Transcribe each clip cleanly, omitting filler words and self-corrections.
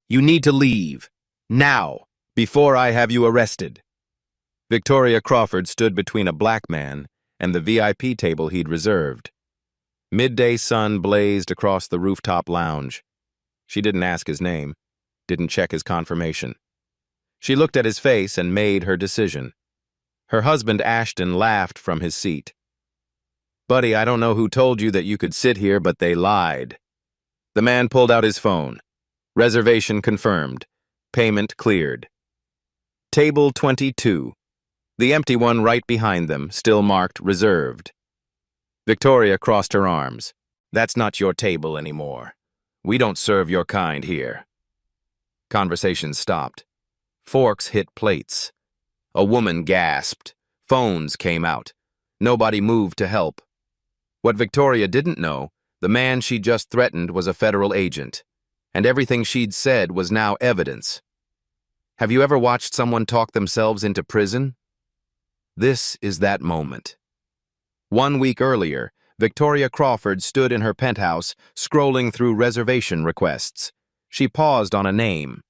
You need to leave. Now, before I have you arrested. Victoria Crawford stood between a black man and the VIP table he'd reserved. Midday sun blazed across the rooftop lounge. She didn't ask his name, didn't check his confirmation. She looked at his face and made her decision. Her husband Ashton laughed from his seat. "Buddy, I don't know who told you that you could sit here, but they lied." The man pulled out his phone. Reservation confirmed. Payment cleared. Table 22. The empty one right behind them, still marked reserved. Victoria crossed her arms. "That's not your table anymore. We don't serve your kind here." Conversation stopped. Forks hit plates. A woman gasped. Phones came out. Nobody moved to help. What Victoria didn't know, the man she just threatened was a federal agent, and everything she'd said was now evidence. Have you ever watched someone talk themselves into prison? This is that moment. 1 week earlier, Victoria Crawford stood in her penthouse, scrolling through reservation requests. She paused on a name.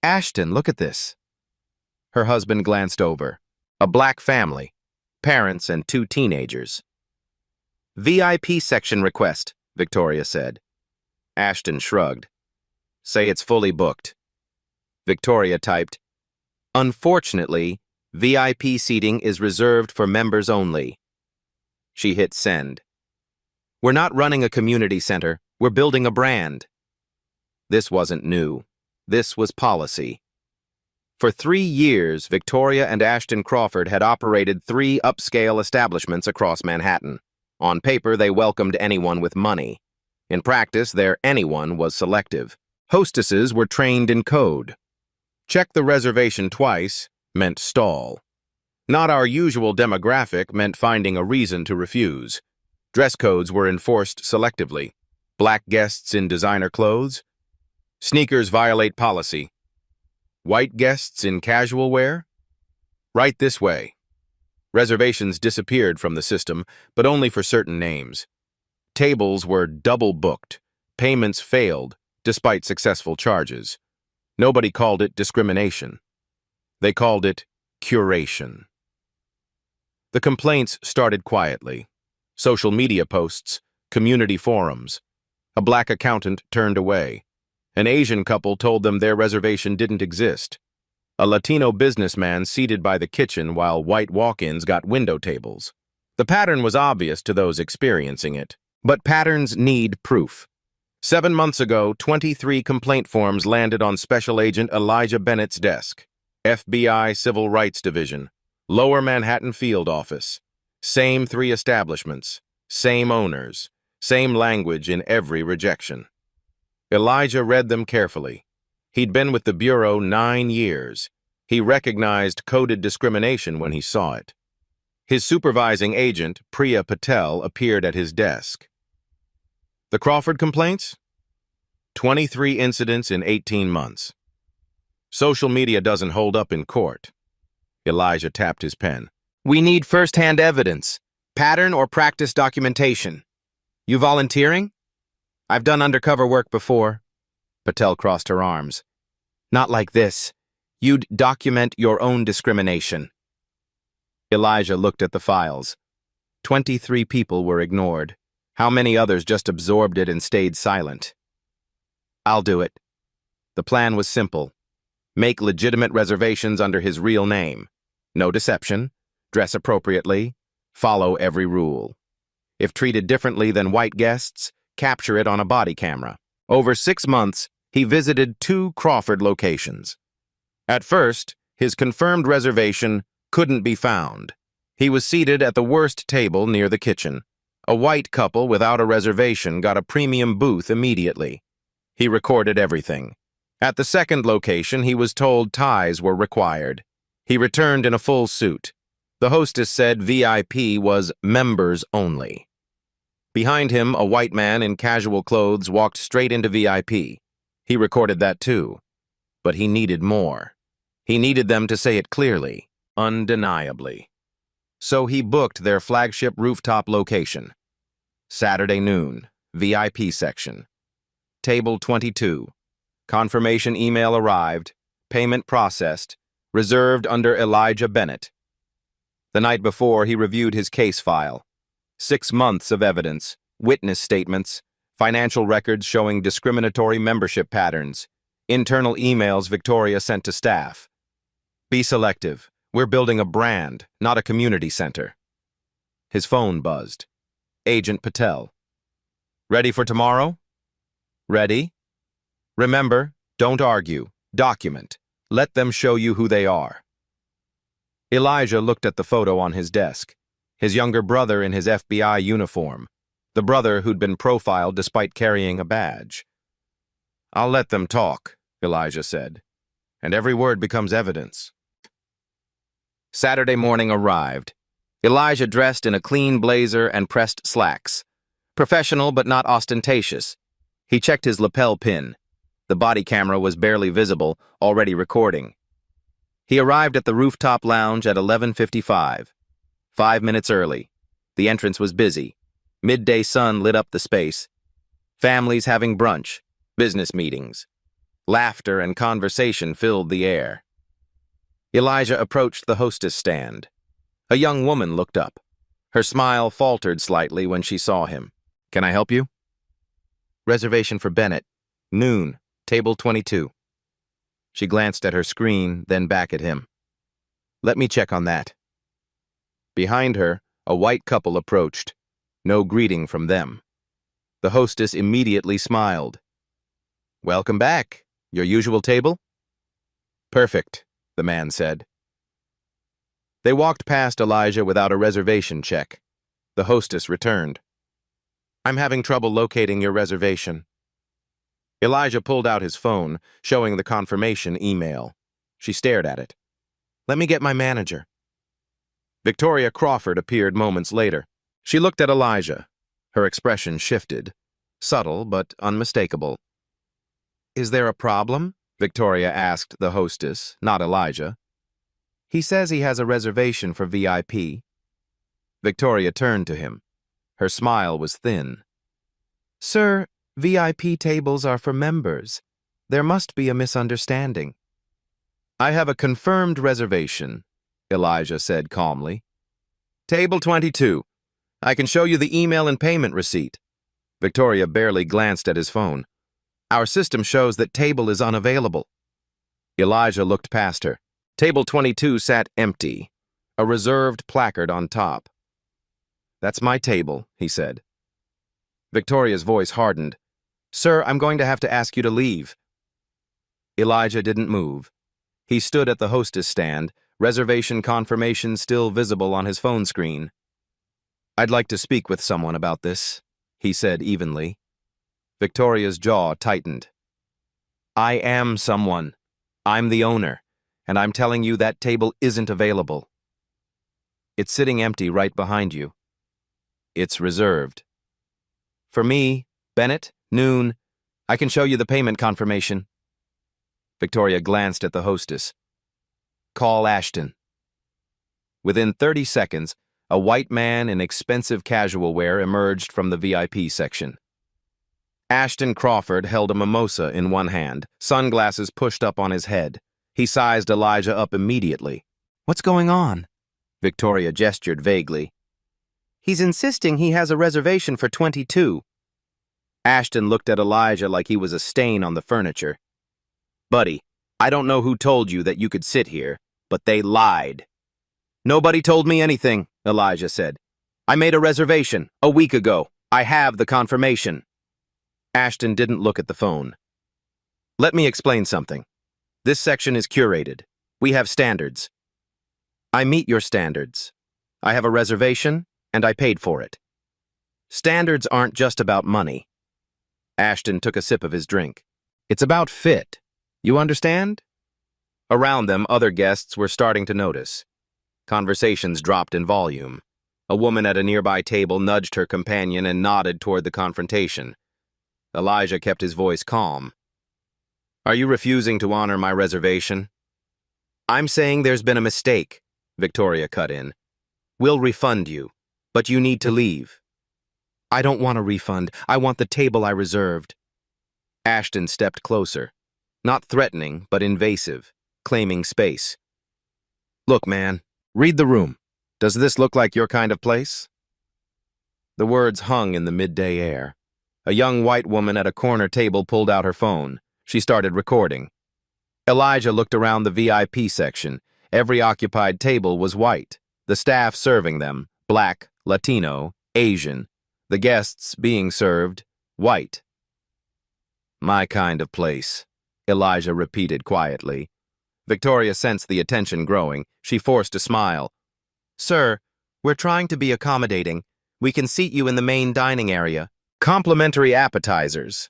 "Ashton, look at this." Her husband glanced over. A black family, parents and 2 teenagers. "VIP section request," Victoria said. Ashton shrugged. "Say it's fully booked." Victoria typed, "Unfortunately, VIP seating is reserved for members only." She hit send. "We're not running a community center, we're building a brand." This wasn't new. This was policy. For 3 years, Victoria and Ashton Crawford had operated 3 upscale establishments across Manhattan. On paper, they welcomed anyone with money. In practice, their anyone was selective. Hostesses were trained in code. "Check the reservation twice" meant stall. "Not our usual demographic" meant finding a reason to refuse. Dress codes were enforced selectively. Black guests in designer clothes. Sneakers violate policy. White guests in casual wear? Right this way. Reservations disappeared from the system, but only for certain names. Tables were double booked. Payments failed, despite successful charges. Nobody called it discrimination. They called it curation. The complaints started quietly. Social media posts, community forums. A black accountant turned away. An Asian couple told them their reservation didn't exist. A Latino businessman seated by the kitchen while white walk-ins got window tables. The pattern was obvious to those experiencing it, but patterns need proof. 7 months ago, 23 complaint forms landed on Special Agent Elijah Bennett's desk. FBI Civil Rights Division, Lower Manhattan Field Office. Same 3 establishments, same owners, same language in every rejection. Elijah read them carefully. He'd been with the Bureau 9 years. He recognized coded discrimination when he saw it. His supervising agent, Priya Patel, appeared at his desk. The Crawford complaints? 23 incidents in 18 months. Social media doesn't hold up in court. Elijah tapped his pen. "We need first-hand evidence, pattern or practice documentation. You volunteering?" "I've done undercover work before." Patel crossed her arms. "Not like this. You'd document your own discrimination." Elijah looked at the files. 23 people were ignored. How many others just absorbed it and stayed silent? "I'll do it." The plan was simple. Make legitimate reservations under his real name. No deception. Dress appropriately. Follow every rule. If treated differently than white guests, capture it on a body camera. Over 6 months, he visited 2 Crawford locations. At first, his confirmed reservation couldn't be found. He was seated at the worst table near the kitchen. A white couple without a reservation got a premium booth immediately. He recorded everything. At the second location, he was told ties were required. He returned in a full suit. The hostess said VIP was members only. Behind him, a white man in casual clothes walked straight into VIP. He recorded that too. But he needed more. He needed them to say it clearly, undeniably. So he booked their flagship rooftop location. Saturday noon, VIP section. Table 22. Confirmation email arrived. Payment processed. Reserved under Elijah Bennett. The night before, he reviewed his case file. 6 months of evidence, witness statements, financial records showing discriminatory membership patterns, internal emails Victoria sent to staff. Be selective. We're building a brand, not a community center. His phone buzzed. Agent Patel. Ready for tomorrow? Ready? Remember, don't argue. Document. Let them show you who they are. Elijah looked at the photo on his desk. His younger brother in his FBI uniform. The brother who'd been profiled despite carrying a badge. I'll let them talk, Elijah said. And every word becomes evidence. Saturday morning arrived. Elijah dressed in a clean blazer and pressed slacks. Professional but not ostentatious. He checked his lapel pin. The body camera was barely visible, already recording. He arrived at the rooftop lounge at 11:55. 5 minutes early. The entrance was busy. Midday sun lit up the space. Families having brunch, business meetings. Laughter and conversation filled the air. Elijah approached the hostess stand. A young woman looked up. Her smile faltered slightly when she saw him. Can I help you? Reservation for Bennett. Noon. Table 22. She glanced at her screen, then back at him. Let me check on that. Behind her, a white couple approached. No greeting from them. The hostess immediately smiled. Welcome back. Your usual table? Perfect, the man said. They walked past Elijah without a reservation check. The hostess returned. I'm having trouble locating your reservation. Elijah pulled out his phone, showing the confirmation email. She stared at it. Let me get my manager. Victoria Crawford appeared moments later. She looked at Elijah. Her expression shifted. Subtle but unmistakable. Is there a problem? Victoria asked the hostess, not Elijah. He says he has a reservation for VIP. Victoria turned to him. Her smile was thin. Sir, VIP tables are for members. There must be a misunderstanding. I have a confirmed reservation, Elijah said calmly. Table 22. I can show you the email and payment receipt. Victoria barely glanced at his phone. Our system shows that table is unavailable. Elijah looked past her. Table 22 sat empty, a reserved placard on top. That's my table, he said. Victoria's voice hardened. Sir, I'm going to have to ask you to leave. Elijah didn't move. He stood at the hostess stand, reservation confirmation still visible on his phone screen. I'd like to speak with someone about this, he said evenly. Victoria's jaw tightened. I am someone. I'm the owner, and I'm telling you that table isn't available. It's sitting empty right behind you. It's reserved. For me, Bennett, noon, I can show you the payment confirmation. Victoria glanced at the hostess. Call Ashton. Within 30 seconds, a white man in expensive casual wear emerged from the VIP section. Ashton Crawford held a mimosa in one hand, sunglasses pushed up on his head. He sized Elijah up immediately. What's going on? Victoria gestured vaguely. He's insisting he has a reservation for 22. Ashton looked at Elijah like he was a stain on the furniture. Buddy, I don't know who told you that you could sit here, but they lied. Nobody told me anything, Elijah said. I made a reservation a week ago. I have the confirmation. Ashton didn't look at the phone. Let me explain something. This section is curated. We have standards. I meet your standards. I have a reservation, and I paid for it. Standards aren't just about money. Ashton took a sip of his drink. It's about fit. You understand? Around them, other guests were starting to notice. Conversations dropped in volume. A woman at a nearby table nudged her companion and nodded toward the confrontation. Elijah kept his voice calm. Are you refusing to honor my reservation? I'm saying there's been a mistake, Victoria cut in. We'll refund you, but you need to leave. I don't want a refund. I want the table I reserved. Ashton stepped closer. Not threatening, but invasive, claiming space. Look, man, read the room. Does this look like your kind of place? The words hung in the midday air. A young white woman at a corner table pulled out her phone. She started recording. Elijah looked around the VIP section. Every occupied table was white. The staff serving them, black, Latino, Asian. The guests being served, white. My kind of place, Elijah repeated quietly. Victoria sensed the attention growing. She forced a smile. Sir, we're trying to be accommodating. We can seat you in the main dining area. Complimentary appetizers.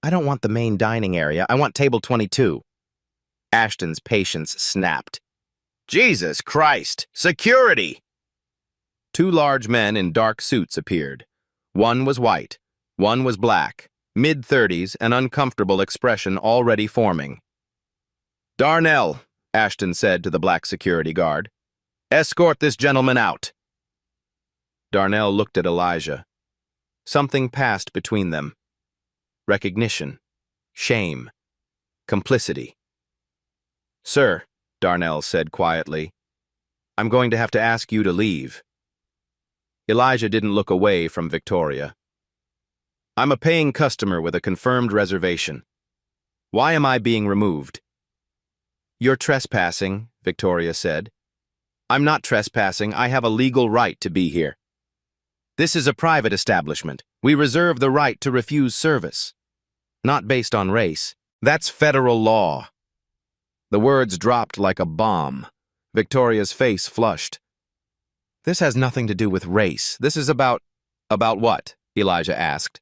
I don't want the main dining area. I want table 22. Ashton's patience snapped. Jesus Christ! Security! Two large men in dark suits appeared. One was white. One was black. Mid-30s, an uncomfortable expression already forming. Darnell, Ashton said to the black security guard. Escort this gentleman out. Darnell looked at Elijah. Something passed between them. Recognition. Shame. Complicity. Sir, Darnell said quietly, I'm going to have to ask you to leave. Elijah didn't look away from Victoria. I'm a paying customer with a confirmed reservation. Why am I being removed? You're trespassing, Victoria said. I'm not trespassing. I have a legal right to be here. This is a private establishment. We reserve the right to refuse service. Not based on race. That's federal law. The words dropped like a bomb. Victoria's face flushed. This has nothing to do with race. This is about... About what? Elijah asked.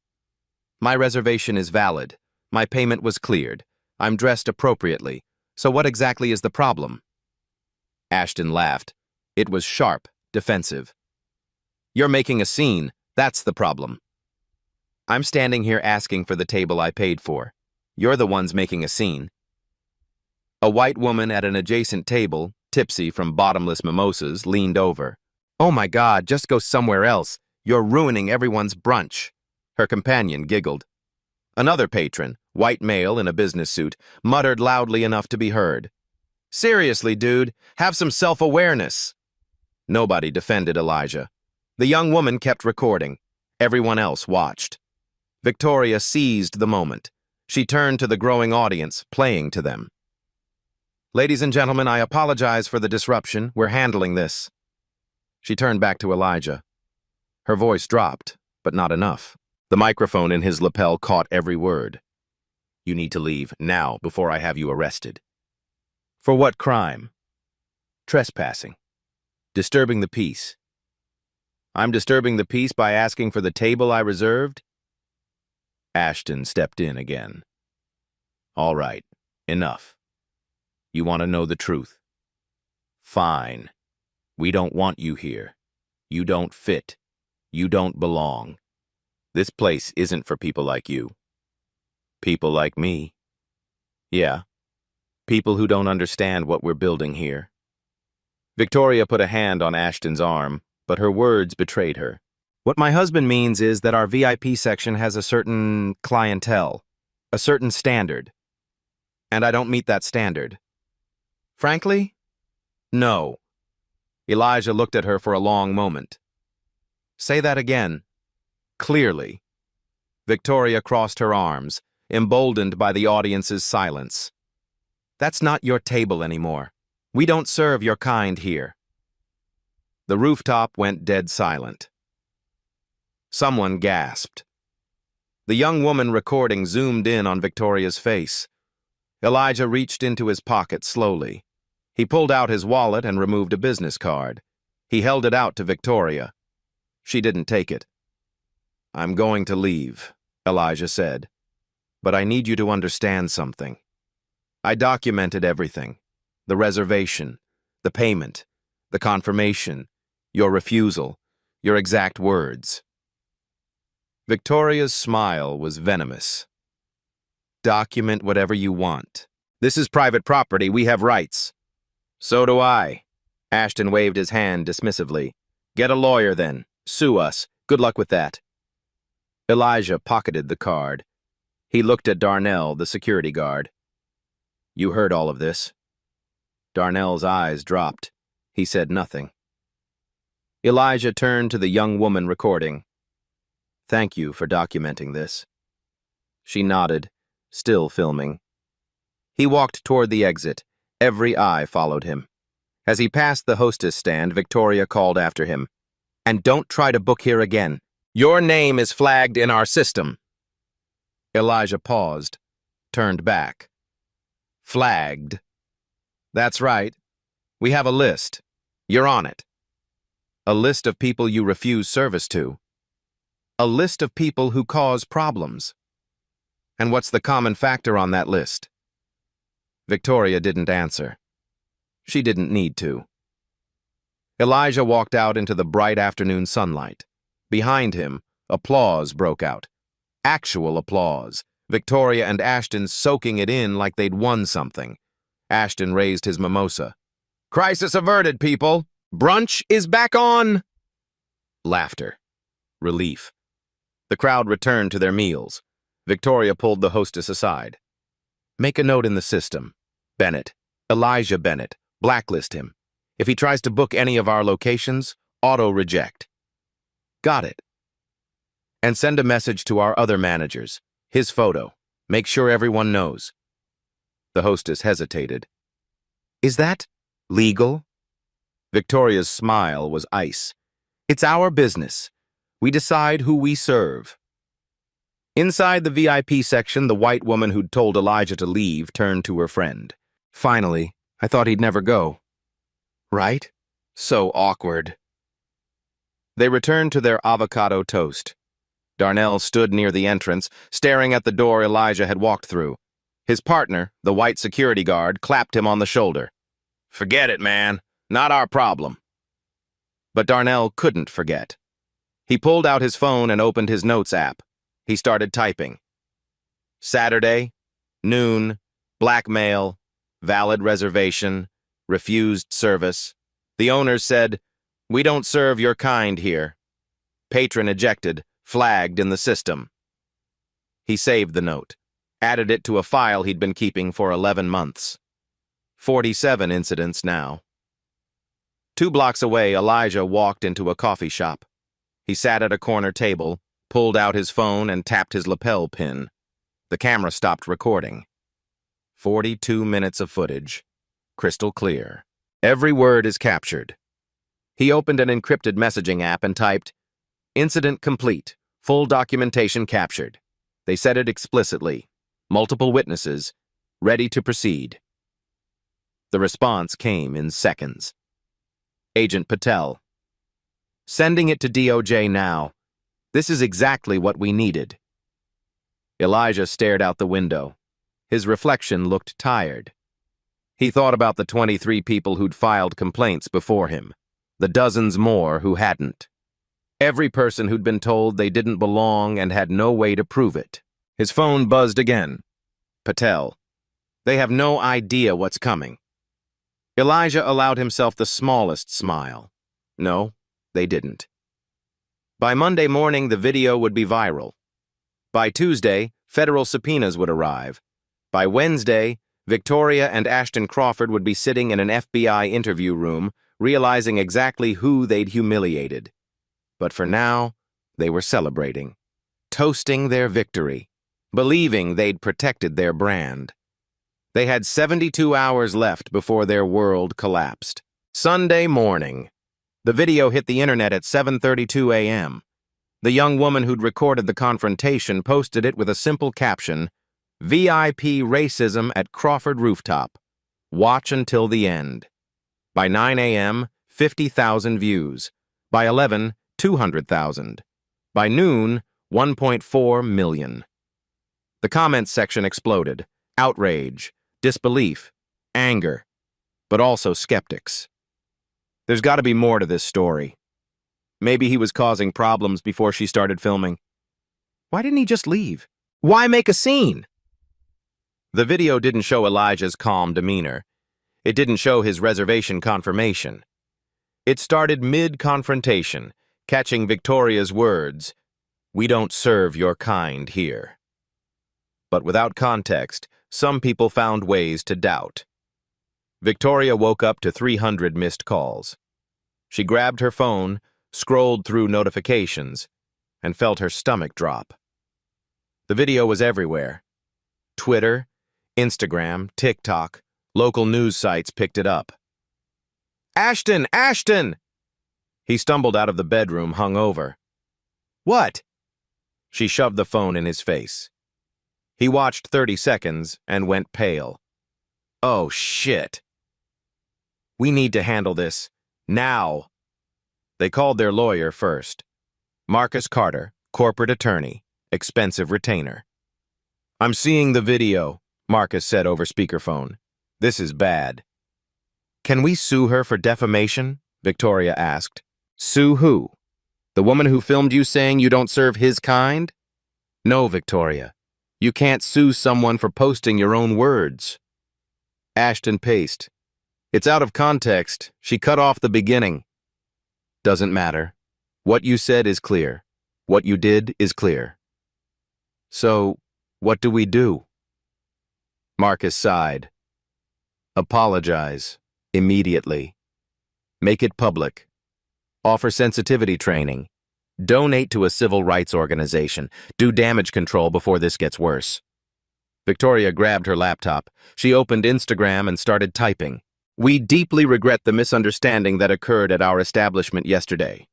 My reservation is valid. My payment was cleared. I'm dressed appropriately. So what exactly is the problem? Ashton laughed. It was sharp, defensive. You're making a scene. That's the problem. I'm standing here asking for the table I paid for. You're the ones making a scene. A white woman at an adjacent table, tipsy from bottomless mimosas, leaned over. Oh my God, just go somewhere else. You're ruining everyone's brunch. Her companion giggled. Another patron, white male in a business suit, muttered loudly enough to be heard. Seriously, dude, have some self-awareness. Nobody defended Elijah. The young woman kept recording. Everyone else watched. Victoria seized the moment. She turned to the growing audience, playing to them. Ladies and gentlemen, I apologize for the disruption. We're handling this. She turned back to Elijah. Her voice dropped, but not enough. The microphone in his lapel caught every word. You need to leave now before I have you arrested. For what crime? Trespassing. Disturbing the peace. I'm disturbing the peace by asking for the table I reserved? Ashton stepped in again. All right, enough. You want to know the truth? Fine. We don't want you here. You don't fit. You don't belong. This place isn't for people like you. People like me. Yeah. People who don't understand what we're building here. Victoria put a hand on Ashton's arm, but her words betrayed her. What my husband means is that our VIP section has a certain clientele, a certain standard. And I don't meet that standard. Frankly, no. Elijah looked at her for a long moment. Say that again. Clearly. Victoria crossed her arms, emboldened by the audience's silence. That's not your table anymore. We don't serve your kind here. The rooftop went dead silent. Someone gasped. The young woman recording zoomed in on Victoria's face. Elijah reached into his pocket slowly. He pulled out his wallet and removed a business card. He held it out to Victoria. She didn't take it. I'm going to leave, Elijah said. But I need you to understand something. I documented everything. The reservation, the payment, the confirmation, your refusal, your exact words. Victoria's smile was venomous. Document whatever you want. This is private property. We have rights. So do I. Ashton waved his hand dismissively. Get a lawyer then. Sue us. Good luck with that. Elijah pocketed the card. He looked at Darnell, the security guard. You heard all of this. Darnell's eyes dropped. He said nothing. Elijah turned to the young woman recording. Thank you for documenting this. She nodded, still filming. He walked toward the exit. Every eye followed him. As he passed the hostess stand, Victoria called after him. And don't try to book here again. Your name is flagged in our system. Elijah paused, turned back. Flagged. That's right. We have a list. You're on it. A list of people you refuse service to. A list of people who cause problems. And what's the common factor on that list? Victoria didn't answer. She didn't need to. Elijah walked out into the bright afternoon sunlight. Behind him, applause broke out. Actual applause. Victoria and Ashton soaking it in like they'd won something. Ashton raised his mimosa. Crisis averted, people! Brunch is back on! Laughter. Relief. The crowd returned to their meals. Victoria pulled the hostess aside. Make a note in the system. Bennett. Elijah Bennett. Blacklist him. If he tries to book any of our locations, auto-reject. Got it. And send a message to our other managers. His photo. Make sure everyone knows. The hostess hesitated. Is that legal? Victoria's smile was ice. It's our business. We decide who we serve. Inside the VIP section, the white woman who'd told Elijah to leave turned to her friend. Finally, I thought he'd never go. Right? So awkward. They returned to their avocado toast. Darnell stood near the entrance, staring at the door Elijah had walked through. His partner, the white security guard, clapped him on the shoulder. Forget it, man. Not our problem. But Darnell couldn't forget. He pulled out his phone and opened his notes app. He started typing. Saturday, noon, blackmail, valid reservation, refused service. The owners said, we don't serve your kind here. Patron ejected, flagged in the system. He saved the note, added it to a file he'd been keeping for 11 months. 47 incidents now. 2 blocks away, Elijah walked into a coffee shop. He sat at a corner table, pulled out his phone and tapped his lapel pin. The camera stopped recording. 42 minutes of footage. Crystal clear. Every word is captured. He opened an encrypted messaging app and typed, Incident complete. Full documentation captured. They said it explicitly. Multiple witnesses. Ready to proceed. The response came in seconds. Agent Patel. Sending it to DOJ now. This is exactly what we needed. Elijah stared out the window. His reflection looked tired. He thought about the 23 people who'd filed complaints before him, the dozens more who hadn't. Every person who'd been told they didn't belong and had no way to prove it. His phone buzzed again. Patel. They have no idea what's coming. Elijah allowed himself the smallest smile. No, they didn't. By Monday morning, the video would be viral. By Tuesday, federal subpoenas would arrive. By Wednesday, Victoria and Ashton Crawford would be sitting in an FBI interview room, realizing exactly who they'd humiliated. But for now, they were celebrating, toasting their victory, believing they'd protected their brand. They had 72 hours left before their world collapsed. Sunday morning. The video hit the internet at 7:32 a.m. The young woman who'd recorded the confrontation posted it with a simple caption, VIP racism at Crawford rooftop. Watch until the end. By 9 a.m., 50,000 views. By 11, 200,000. By noon, 1.4 million. The comments section exploded. Outrage, disbelief, anger, but also skeptics. There's got to be more to this story. Maybe he was causing problems before she started filming. Why didn't he just leave? Why make a scene? The video didn't show Elijah's calm demeanor. It didn't show his reservation confirmation. It started mid-confrontation, catching Victoria's words, "We don't serve your kind here." But without context, some people found ways to doubt. Victoria woke up to 300 missed calls. She grabbed her phone, scrolled through notifications, and felt her stomach drop. The video was everywhere. Twitter, Instagram, TikTok, local news sites picked it up. "Ashton! Ashton!" He stumbled out of the bedroom, hungover. "What?" She shoved the phone in his face. He watched 30 seconds and went pale. "Oh, shit. We need to handle this. Now." They called their lawyer first. Marcus Carter, corporate attorney, expensive retainer. "I'm seeing the video," Marcus said over speakerphone. "This is bad." "Can we sue her for defamation?" Victoria asked. "Sue who? The woman who filmed you saying you don't serve his kind?" "No, Victoria. You can't sue someone for posting your own words." Ashton paced. "It's out of context. She cut off the beginning." "Doesn't matter. What you said is clear. What you did is clear." "So, what do we do?" Marcus sighed. "Apologize. Immediately. Make it public. Offer sensitivity training. Donate to a civil rights organization. Do damage control before this gets worse." Victoria grabbed her laptop. She opened Instagram and started typing. "We deeply regret the misunderstanding that occurred at our establishment yesterday.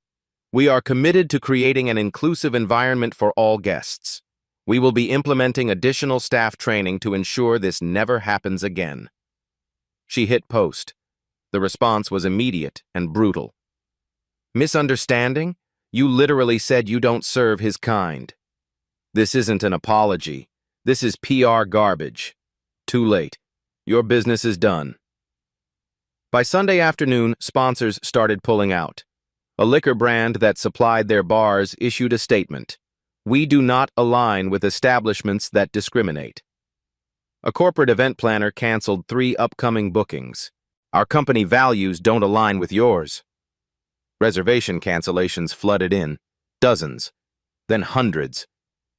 We are committed to creating an inclusive environment for all guests. We will be implementing additional staff training to ensure this never happens again." She hit post. The response was immediate and brutal. "Misunderstanding? You literally said you don't serve his kind. This isn't an apology. This is PR garbage. Too late. Your business is done." By Sunday afternoon, sponsors started pulling out. A liquor brand that supplied their bars issued a statement. "We do not align with establishments that discriminate." A corporate event planner canceled 3 upcoming bookings. "Our company values don't align with yours." Reservation cancellations flooded in. Dozens. Then hundreds.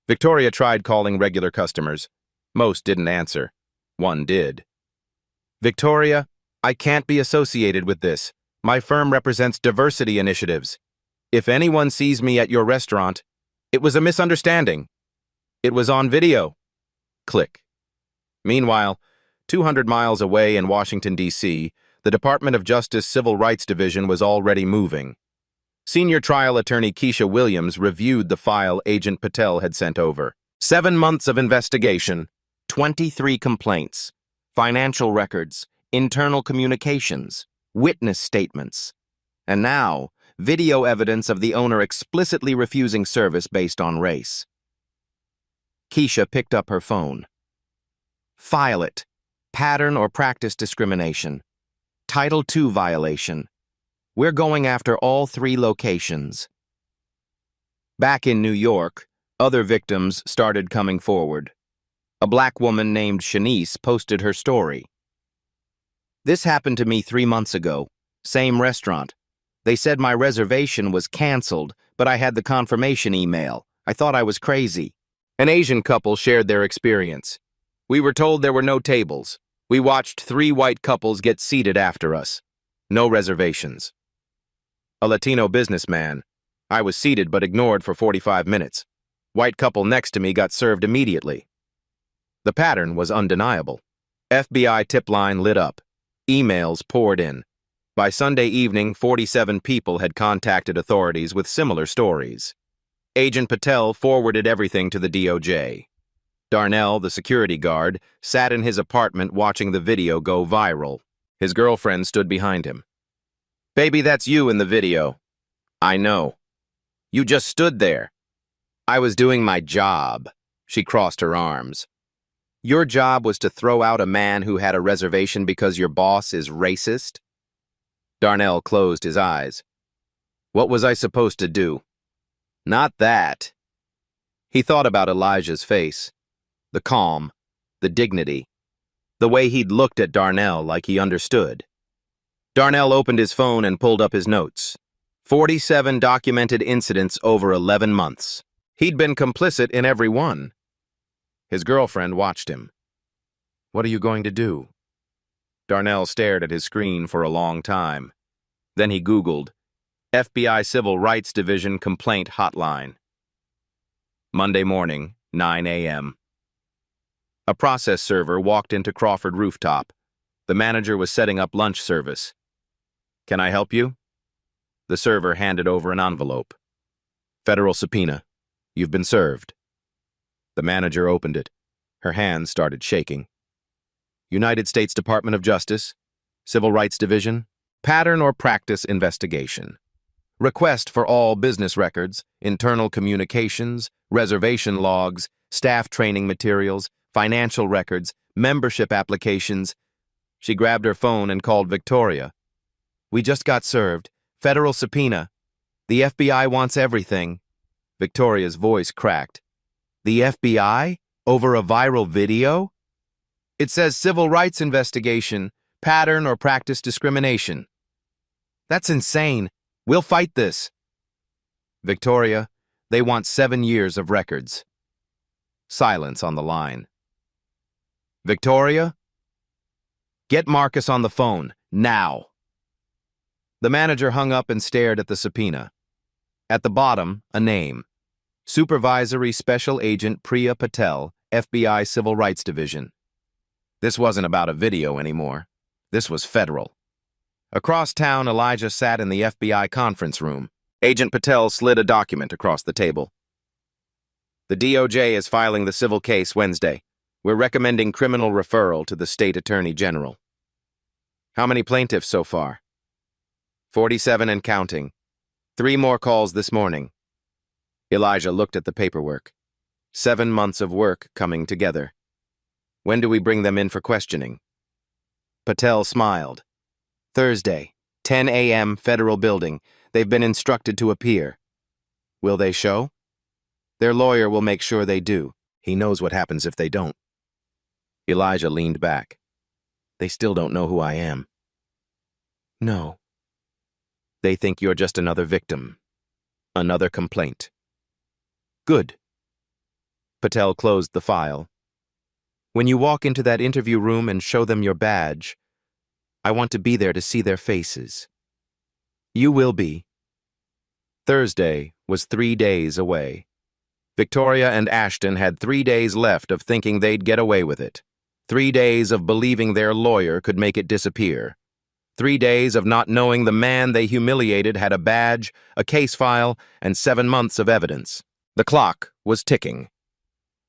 Victoria tried calling regular customers. Most didn't answer. One did. "Victoria, I can't be associated with this. My firm represents diversity initiatives. If anyone sees me at your restaurant, it was a misunderstanding. It was on video." Click. Meanwhile, 200 miles away in Washington, D.C., the Department of Justice Civil Rights Division was already moving. Senior trial attorney Keisha Williams reviewed the file Agent Patel had sent over. 7 months of investigation, 23 complaints, financial records, internal communications, witness statements, and now, video evidence of the owner explicitly refusing service based on race. Keisha picked up her phone. "File it. Pattern or practice discrimination. Title II violation. We're going after all 3 locations." Back in New York, other victims started coming forward. A black woman named Shanice posted her story. "This happened to me 3 months ago. Same restaurant. They said my reservation was canceled, but I had the confirmation email. I thought I was crazy." An Asian couple shared their experience. "We were told there were no tables. We watched 3 white couples get seated after us. No reservations." A Latino businessman. "I was seated but ignored for 45 minutes. White couple next to me got served immediately." The pattern was undeniable. FBI tip line lit up. Emails poured in. By Sunday evening, 47 people had contacted authorities with similar stories. Agent Patel forwarded everything to the DOJ. Darnell, the security guard, sat in his apartment watching the video go viral. His girlfriend stood behind him. "Baby, that's you in the video." "I know. You just stood there." "I was doing my job." She crossed her arms. "Your job was to throw out a man who had a reservation because your boss is racist?" Darnell closed his eyes. "What was I supposed to do?" "Not that." He thought about Elijah's face. The calm, the dignity, the way he'd looked at Darnell like he understood. Darnell opened his phone and pulled up his notes. 47 documented incidents over 11 months. He'd been complicit in every one. His girlfriend watched him. What are you going to do? Darnell stared at his screen for a long time. Then he Googled, FBI Civil Rights Division Complaint Hotline. Monday morning, 9 a.m. A process server walked into Crawford rooftop. The manager was setting up lunch service. Can I help you? The server handed over an envelope. Federal subpoena. You've been served. The manager opened it. Her hands started shaking. United States Department of Justice, Civil Rights Division, pattern or practice investigation. Request for all business records, internal communications, reservation logs, staff training materials, financial records, membership applications. She grabbed her phone and called Victoria. We just got served. Federal subpoena. The FBI wants everything. Victoria's voice cracked. The FBI? Over a viral video? It says civil rights investigation, pattern or practice discrimination. That's insane. We'll fight this. Victoria, they want 7 years of records. Silence on the line. Victoria? Get Marcus on the phone, now. The manager hung up and stared at the subpoena. At the bottom, a name. Supervisory Special Agent Priya Patel, FBI Civil Rights Division. This wasn't about a video anymore. This was federal. Across town, Elijah sat in the FBI conference room. Agent Patel slid a document across the table. The DOJ is filing the civil case Wednesday. We're recommending criminal referral to the state attorney general. How many plaintiffs so far? 47 and counting. 3 more calls this morning. Elijah looked at the paperwork. 7 months of work coming together. When do we bring them in for questioning? Patel smiled. Thursday, 10 a.m., Federal Building. They've been instructed to appear. Will they show? Their lawyer will make sure they do. He knows what happens if they don't. Elijah leaned back. They still don't know who I am. No. They think you're just another victim. Another complaint. Good. Patel closed the file. When you walk into that interview room and show them your badge, I want to be there to see their faces. You will be. Thursday was 3 days away. Victoria and Ashton had 3 days left of thinking they'd get away with it. 3 days of believing their lawyer could make it disappear. 3 days of not knowing the man they humiliated had a badge, a case file, and 7 months of evidence. The clock was ticking.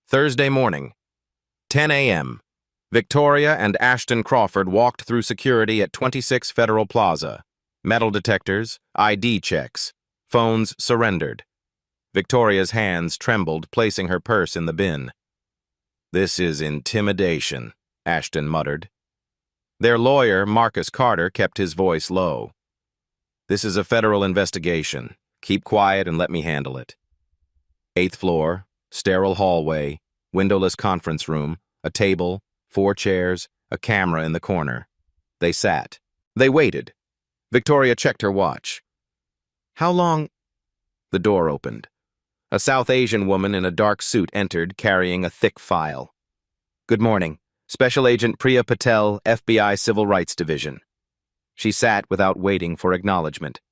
Thursday morning, 10 a.m., Victoria and Ashton Crawford walked through security at 26 Federal Plaza. Metal detectors, ID checks, phones surrendered. Victoria's hands trembled, placing her purse in the bin. This is intimidation, Ashton muttered. Their lawyer, Marcus Carter, kept his voice low. This is a federal investigation. Keep quiet and let me handle it. 8th floor, sterile hallway, windowless conference room, a table, 4 chairs, a camera in the corner. They sat. They waited. Victoria checked her watch. How long? The door opened. A South Asian woman in a dark suit entered, carrying a thick file. Good morning. Special Agent Priya Patel, FBI Civil Rights Division. She sat without waiting for acknowledgement.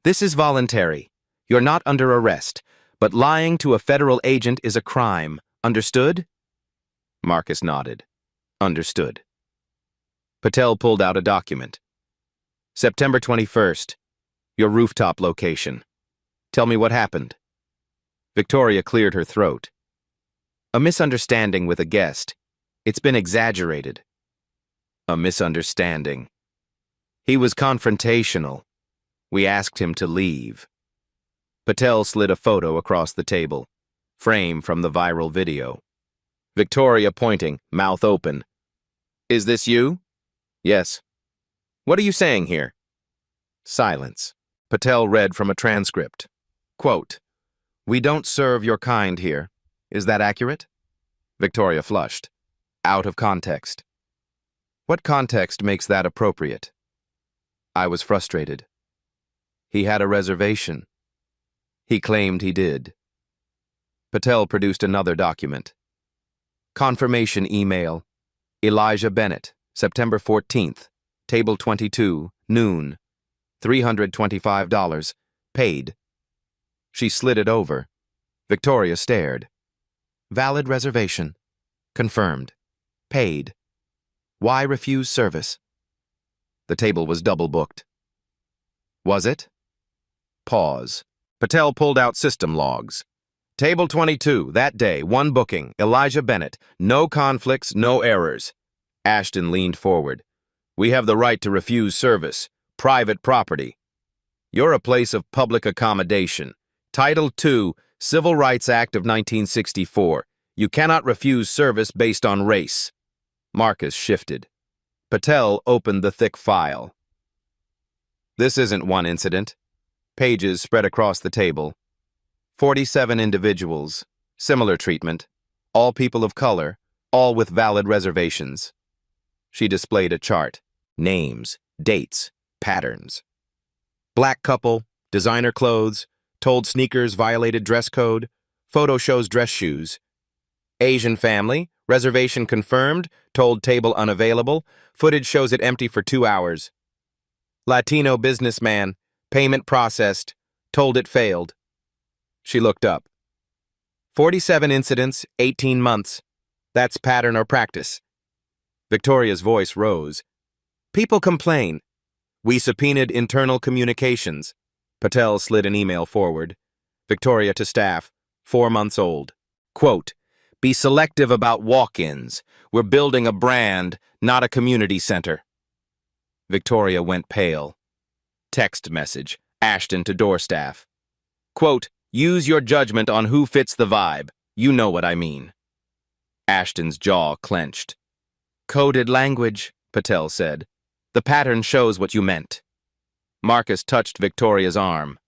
This is voluntary. You're not under arrest, but lying to a federal agent is a crime. Understood? Marcus nodded. Understood. Patel pulled out a document. September 21st. Your rooftop location. Tell me what happened. Victoria cleared her throat. A misunderstanding with a guest. It's been exaggerated. A misunderstanding. He was confrontational. We asked him to leave. Patel slid a photo across the table. Frame from the viral video. Victoria pointing, mouth open. Is this you? Yes. What are you saying here? Silence. Patel read from a transcript. Quote, We don't serve your kind here. Is that accurate? Victoria flushed. Out of context. What context makes that appropriate? I was frustrated. He had a reservation. He claimed he did. Patel produced another document. Confirmation email. Elijah Bennett, September 14th, Table 22, noon. $325. Paid. She slid it over. Victoria stared. Valid reservation. Confirmed. Paid. Why refuse service? The table was double booked. Was it? Pause. Patel pulled out system logs. Table 22, that day, 1 booking, Elijah Bennett. No conflicts, no errors. Ashton leaned forward. We have the right to refuse service. Private property. You're a place of public accommodation. Title II, Civil Rights Act of 1964. You cannot refuse service based on race. Marcus shifted. Patel opened the thick file. This isn't one incident. Pages spread across the table. 47 individuals, similar treatment, all people of color, all with valid reservations. She displayed a chart. Names, dates, patterns. Black couple, designer clothes, told sneakers violated dress code, photo shows dress shoes. Asian family, reservation confirmed, told table unavailable, footage shows it empty for 2 hours. Latino businessman, payment processed, told it failed. She looked up. 47 incidents, 18 months. That's pattern or practice. Victoria's voice rose. People complain. We subpoenaed internal communications. Patel slid an email forward. Victoria to staff, 4 months old. Quote, be selective about walk-ins. We're building a brand, not a community center. Victoria went pale. Text message, Ashton to door staff. Quote, use your judgment on who fits the vibe. You know what I mean. Ashton's jaw clenched. Coded language, Patel said. The pattern shows what you meant. Marcus touched Victoria's arm.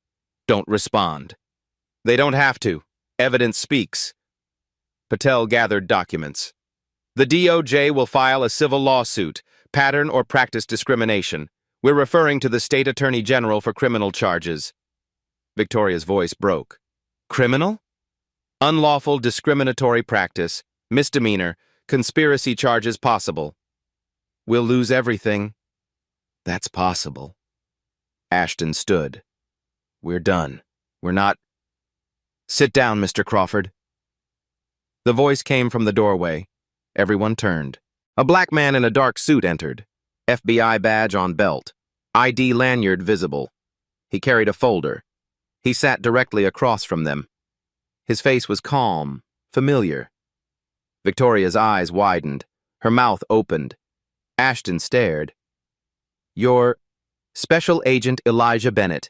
Don't respond. They don't have to. Evidence speaks. Patel gathered documents. The DOJ will file a civil lawsuit, pattern or practice discrimination. We're referring to the State Attorney General for criminal charges. Victoria's voice broke. Criminal? Unlawful discriminatory practice, misdemeanor, conspiracy charges possible. We'll lose everything. That's possible. Ashton stood. We're done. We're not... Sit down, Mr. Crawford. The voice came from the doorway. Everyone turned. A black man in a dark suit entered. FBI badge on belt. ID lanyard visible. He carried a folder. He sat directly across from them. His face was calm, familiar. Victoria's eyes widened. Her mouth opened. Ashton stared. You're Special Agent Elijah Bennett,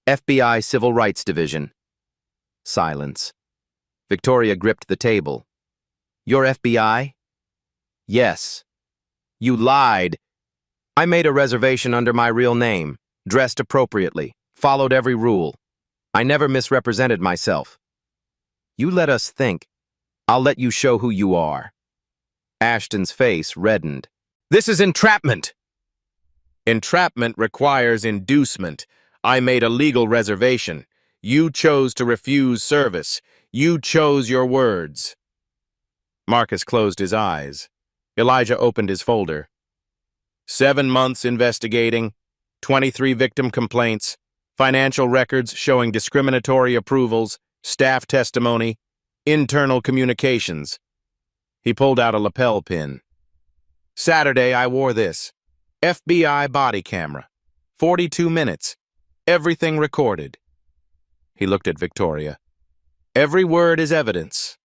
FBI Civil Rights Division. Silence. Victoria gripped the table. You're FBI? Yes. You lied. I made a reservation under my real name, dressed appropriately, followed every rule. I never misrepresented myself. You let us think. I'll let you show who you are. Ashton's face reddened. This is entrapment! Entrapment requires inducement. I made a legal reservation. You chose to refuse service. You chose your words. Marcus closed his eyes. Elijah opened his folder. 7 months investigating, 23 victim complaints, financial records showing discriminatory approvals, staff testimony, internal communications. He pulled out a lapel pin. Saturday, I wore this. FBI body camera. 42 minutes. Everything recorded. He looked at Victoria. Every word is evidence.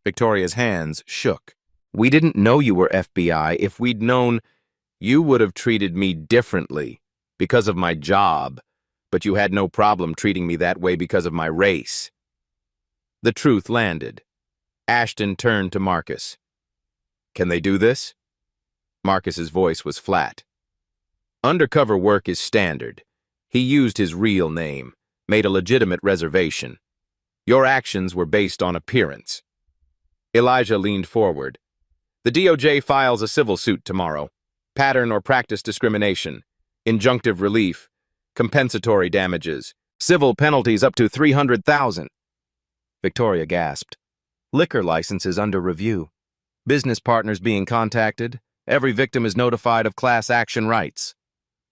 Victoria's hands shook. We didn't know you were FBI. If we'd known, you would have treated me differently because of my job, but you had no problem treating me that way because of my race. The truth landed. Ashton turned to Marcus. Can they do this? Marcus's voice was flat. Undercover work is standard. He used his real name, made a legitimate reservation. Your actions were based on appearance. Elijah leaned forward. The DOJ files a civil suit tomorrow. Pattern or practice discrimination, injunctive relief, compensatory damages, civil penalties up to $300,000. Victoria gasped. Liquor licenses under review. Business partners being contacted. Every victim is notified of class action rights.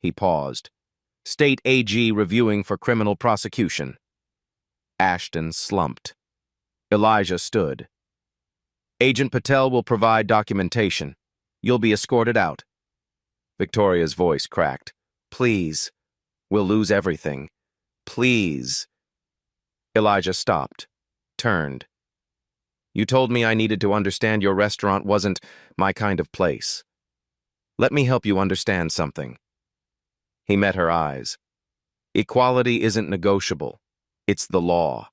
He paused. State AG reviewing for criminal prosecution. Ashton slumped. Elijah stood. Agent Patel will provide documentation. You'll be escorted out. Victoria's voice cracked. Please. We'll lose everything. Please. Elijah stopped, turned. You told me I needed to understand your restaurant wasn't my kind of place. Let me help you understand something. He met her eyes. Equality isn't negotiable. It's the law.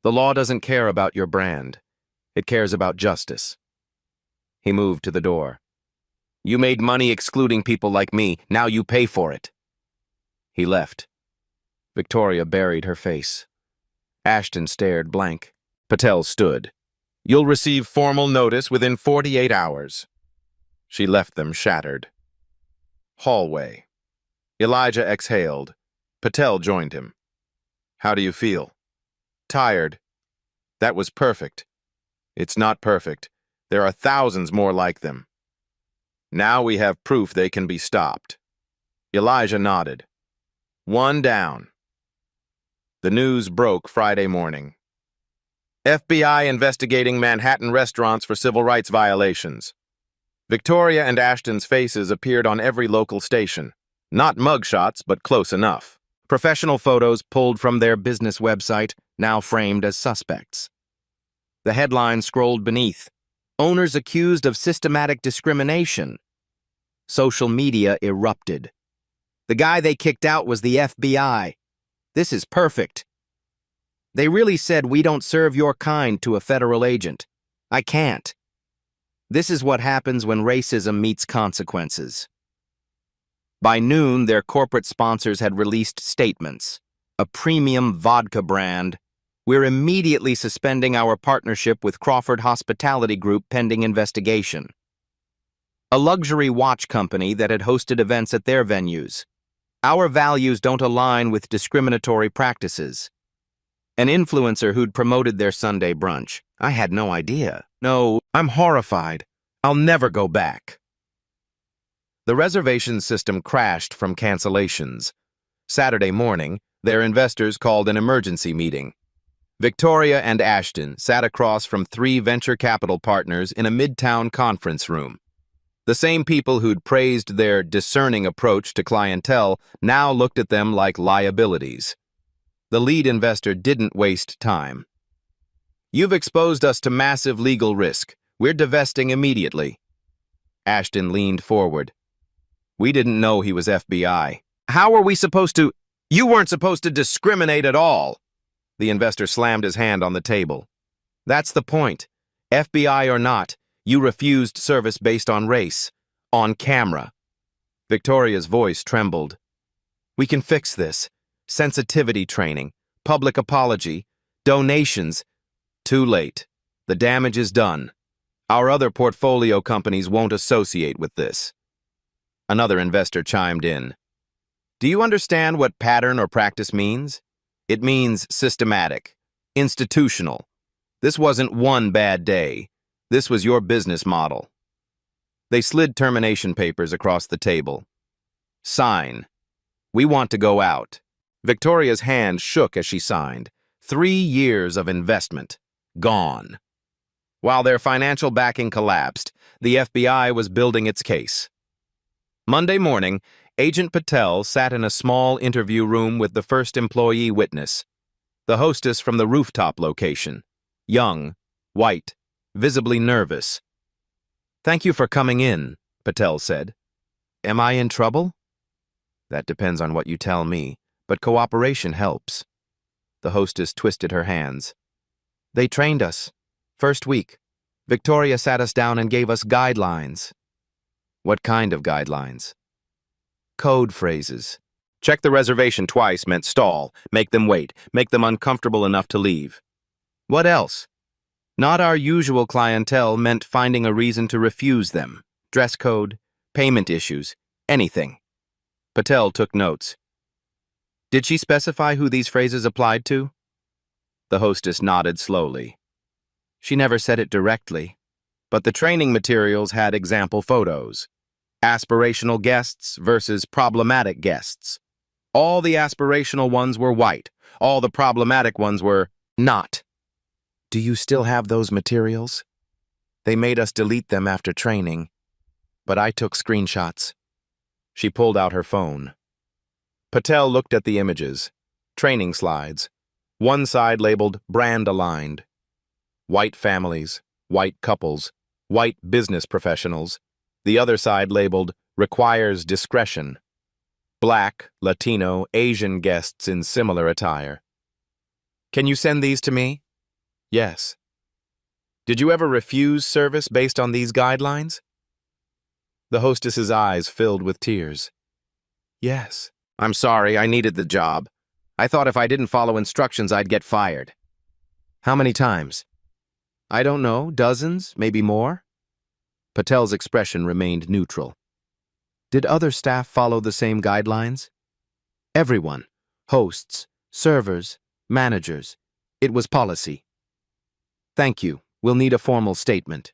The law doesn't care about your brand. It cares about justice. He moved to the door. You made money excluding people like me. Now you pay for it. He left. Victoria buried her face. Ashton stared blank. Patel stood. You'll receive formal notice within 48 hours. She left them shattered. Hallway. Elijah exhaled. Patel joined him. How do you feel? Tired. That was perfect. It's not perfect. There are thousands more like them. Now we have proof they can be stopped. Elijah nodded. One down. The news broke Friday morning. FBI investigating Manhattan restaurants for civil rights violations. Victoria and Ashton's faces appeared on every local station. Not mugshots, but close enough. Professional photos pulled from their business website, now framed as suspects. The headline scrolled beneath. Owners accused of systematic discrimination. Social media erupted. The guy they kicked out was the FBI. This is perfect. They really said we don't serve your kind to a federal agent. I can't. This is what happens when racism meets consequences. By noon, their corporate sponsors had released statements. A premium vodka brand. We're immediately suspending our partnership with Crawford Hospitality Group pending investigation. A luxury watch company that had hosted events at their venues. Our values don't align with discriminatory practices. An influencer who'd promoted their Sunday brunch. I had no idea. No, I'm horrified. I'll never go back. The reservation system crashed from cancellations. Saturday morning, their investors called an emergency meeting. Victoria and Ashton sat across from 3 venture capital partners in a midtown conference room. The same people who'd praised their discerning approach to clientele now looked at them like liabilities. The lead investor didn't waste time. You've exposed us to massive legal risk. We're divesting immediately. Ashton leaned forward. We didn't know he was FBI. How were we supposed to? You weren't supposed to discriminate at all. The investor slammed his hand on the table. That's the point. FBI or not, you refused service based on race. On camera. Victoria's voice trembled. We can fix this. Sensitivity training, public apology, donations. Too late. The damage is done. Our other portfolio companies won't associate with this. Another investor chimed in. Do you understand what pattern or practice means? It means systematic, institutional. This wasn't one bad day. This was your business model. They slid termination papers across the table. Sign. We want to go out. Victoria's hand shook as she signed. 3 years of investment. Gone. While their financial backing collapsed, the FBI was building its case. Monday morning, Agent Patel sat in a small interview room with the first employee witness, the hostess from the rooftop location. Young, white, visibly nervous. Thank you for coming in, Patel said. Am I in trouble? That depends on what you tell me, but cooperation helps. The hostess twisted her hands. They trained us. First week, Victoria sat us down and gave us guidelines. What kind of guidelines? Code phrases. Check the reservation twice meant stall, make them wait, make them uncomfortable enough to leave. What else? Not our usual clientele meant finding a reason to refuse them. Dress code, payment issues, anything. Patel took notes. Did she specify who these phrases applied to? The hostess nodded slowly. She never said it directly, But the training materials had example photos. Aspirational guests versus problematic guests. All the aspirational ones were white. All the problematic ones were not. Do you still have those materials? They made us delete them after training, but I took screenshots. She pulled out her phone. Patel looked at the images. Training slides. One side labeled brand aligned. White families, white couples, white business professionals. The other side labeled requires discretion. Black, Latino, Asian guests in similar attire. Can you send these to me? Yes. Did you ever refuse service based on these guidelines? The hostess's eyes filled with tears. Yes. I'm sorry, I needed the job. I thought if I didn't follow instructions, I'd get fired. How many times? I don't know, dozens, maybe more? Patel's expression remained neutral. Did other staff follow the same guidelines? Everyone. Hosts, servers, managers. It was policy. Thank you. We'll need a formal statement.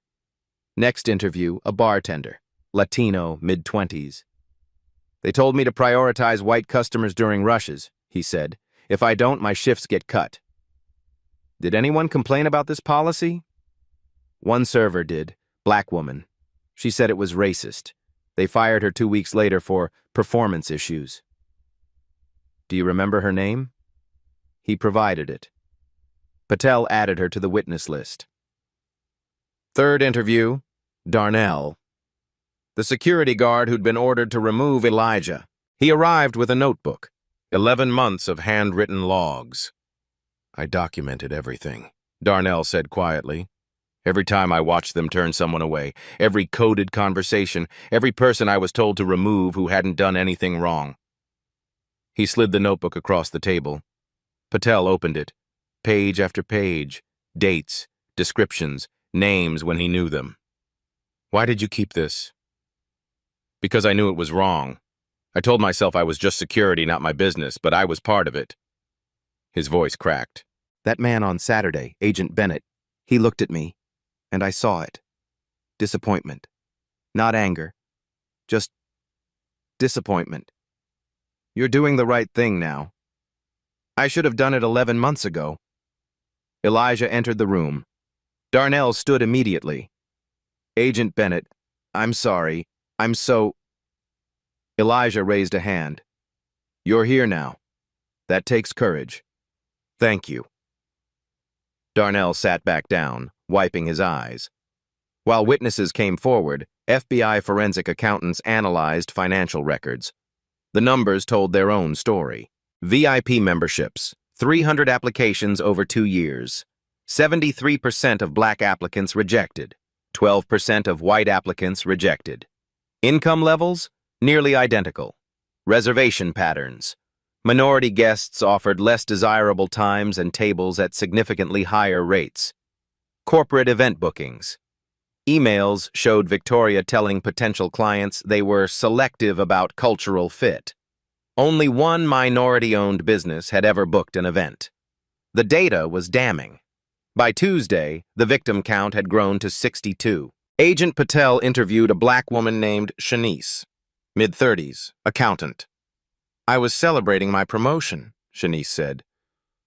Next interview, a bartender. Latino, mid-20s. They told me to prioritize white customers during rushes, he said. If I don't, my shifts get cut. Did anyone complain about this policy? One server did, black woman. She said it was racist. They fired her 2 weeks later for performance issues. Do you remember her name? He provided it. Patel added her to the witness list. Third interview, Darnell. The security guard who'd been ordered to remove Elijah. He arrived with a notebook. 11 months of handwritten logs. I documented everything, Darnell said quietly. Every time I watched them turn someone away, every coded conversation, every person I was told to remove who hadn't done anything wrong. He slid the notebook across the table. Patel opened it. Page after page. Dates, descriptions, names when he knew them. Why did you keep this? Because I knew it was wrong. I told myself I was just security, not my business, but I was part of it. His voice cracked. That man on Saturday, Agent Bennett, he looked at me, and I saw it. Disappointment. Not anger. Just disappointment. You're doing the right thing now. I should have done it 11 months ago. Elijah entered the room. Darnell stood immediately. Agent Bennett, I'm sorry. I'm so... Elijah raised a hand. You're here now. That takes courage. Thank you. Darnell sat back down, wiping his eyes. While witnesses came forward, FBI forensic accountants analyzed financial records. The numbers told their own story. VIP memberships, 300 applications over 2 years. 73% of black applicants rejected. 12% of white applicants rejected. Income levels, nearly identical. Reservation patterns. Minority guests offered less desirable times and tables at significantly higher rates. Corporate event bookings. Emails showed Victoria telling potential clients they were selective about cultural fit. Only one minority-owned business had ever booked an event. The data was damning. By Tuesday, the victim count had grown to 62. Agent Patel interviewed a black woman named Shanice, mid-30s, accountant. I was celebrating my promotion, Shanice said.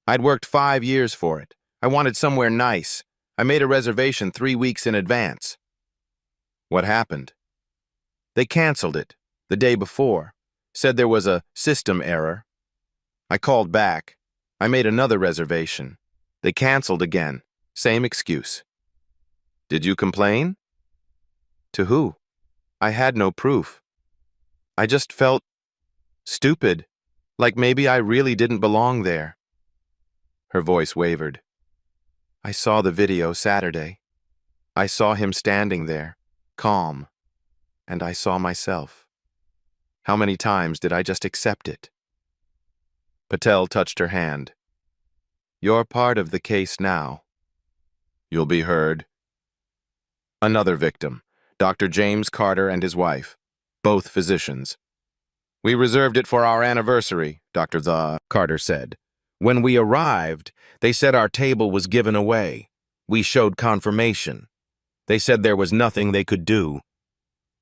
I'd worked 5 years for it. I wanted somewhere nice. I made a reservation 3 weeks in advance. What happened? They canceled it the day before, said there was a system error. I called back. I made another reservation. They canceled again. Same excuse. Did you complain? To who? I had no proof. I just felt stupid, like maybe I really didn't belong there. Her voice wavered. I saw the video Saturday. I saw him standing there, calm, and I saw myself. How many times did I just accept it? Patel touched her hand. You're part of the case now. You'll be heard. Another victim, Dr. James Carter and his wife, both physicians. We reserved it for our anniversary, Dr. Carter said. When we arrived, they said our table was given away. We showed confirmation. They said there was nothing they could do.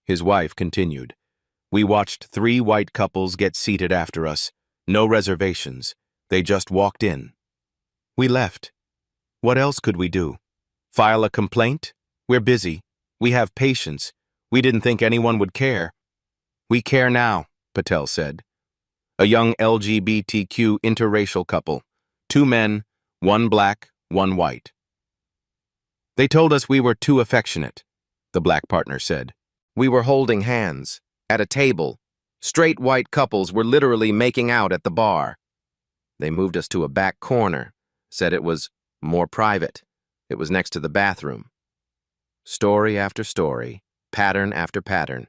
His wife continued. We watched 3 white couples get seated after us. No reservations. They just walked in. We left. What else could we do? File a complaint? We're busy. We have patience. We didn't think anyone would care. We care now, Patel said. A young LGBTQ interracial couple. 2 men, 1 black, 1 white. They told us we were too affectionate, the black partner said. We were holding hands, at a table. Straight white couples were literally making out at the bar. They moved us to a back corner, said it was more private. It was next to the bathroom. Story after story, pattern after pattern.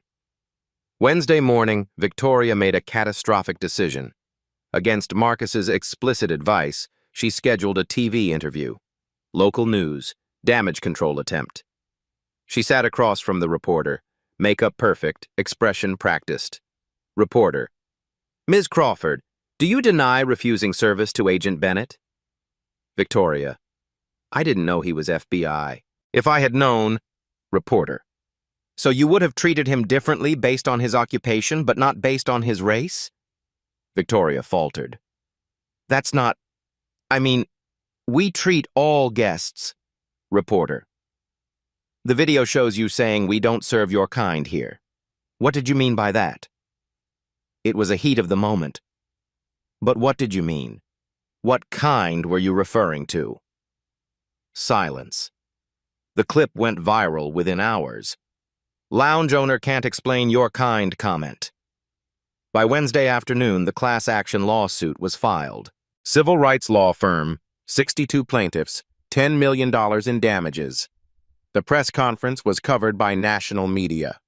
Wednesday morning, Victoria made a catastrophic decision. Against Marcus's explicit advice, she scheduled a TV interview. Local news, damage control attempt. She sat across from the reporter, makeup perfect, expression practiced. Reporter: Ms. Crawford, do you deny refusing service to Agent Bennett? Victoria: I didn't know he was FBI. If I had known. Reporter: So you would have treated him differently based on his occupation, but not based on his race? Victoria faltered. That's not... we treat all guests. Reporter: The video shows you saying we don't serve your kind here. What did you mean by that? It was a heat of the moment. But what did you mean? What kind were you referring to? Silence. The clip went viral within hours. Lounge owner can't explain your kind comment. By Wednesday afternoon, the class action lawsuit was filed. Civil rights law firm, 62 plaintiffs, $10 million in damages. The press conference was covered by national media.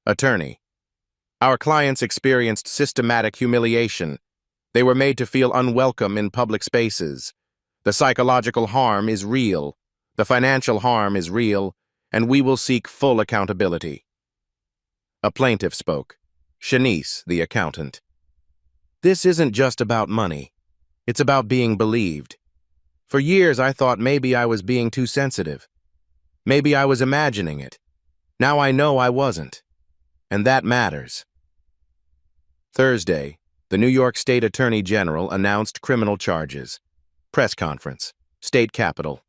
Attorney: Our clients experienced systematic humiliation. They were made to feel unwelcome in public spaces. The psychological harm is real. The financial harm is real, and we will seek full accountability. A plaintiff spoke. Shanice, the accountant. This isn't just about money. It's about being believed. For years, I thought maybe I was being too sensitive. Maybe I was imagining it. Now I know I wasn't. And that matters. Thursday, the New York State Attorney General announced criminal charges. Press conference. State Capitol.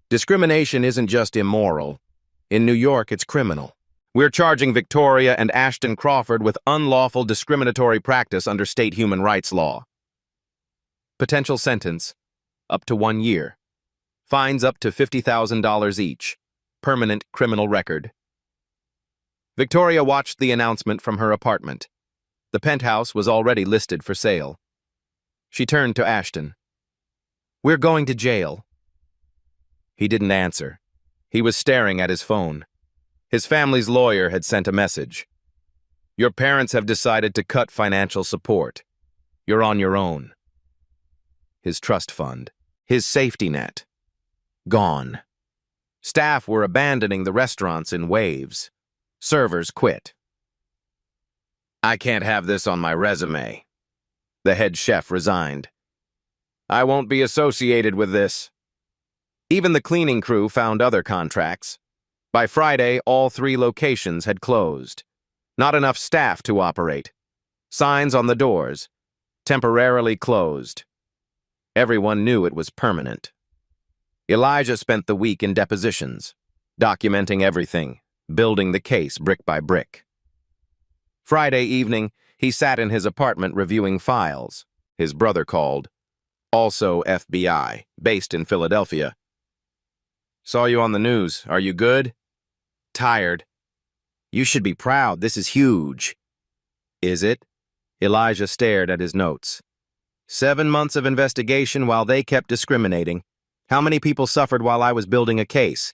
Discrimination isn't just immoral. In New York, it's criminal. We're charging Victoria and Ashton Crawford with unlawful discriminatory practice under state human rights law. Potential sentence: up to 1 year. Fines up to $50,000 each. Permanent criminal record. Victoria watched the announcement from her apartment. The penthouse was already listed for sale. She turned to Ashton. We're going to jail. He didn't answer. He was staring at his phone. His family's lawyer had sent a message. Your parents have decided to cut financial support. You're on your own. His trust fund, his safety net, gone. Staff were abandoning the restaurants in waves. Servers quit. I can't have this on my resume. The head chef resigned. I won't be associated with this. Even the cleaning crew found other contracts. By Friday, all 3 locations had closed. Not enough staff to operate. Signs on the doors. Temporarily closed. Everyone knew it was permanent. Elijah spent the week in depositions, documenting everything, building the case brick by brick. Friday evening, he sat in his apartment reviewing files. His brother called, also FBI, based in Philadelphia. Saw you on the news. Are you good? Tired. You should be proud. This is huge. Is it? Elijah stared at his notes. 7 months of investigation while they kept discriminating. How many people suffered while I was building a case?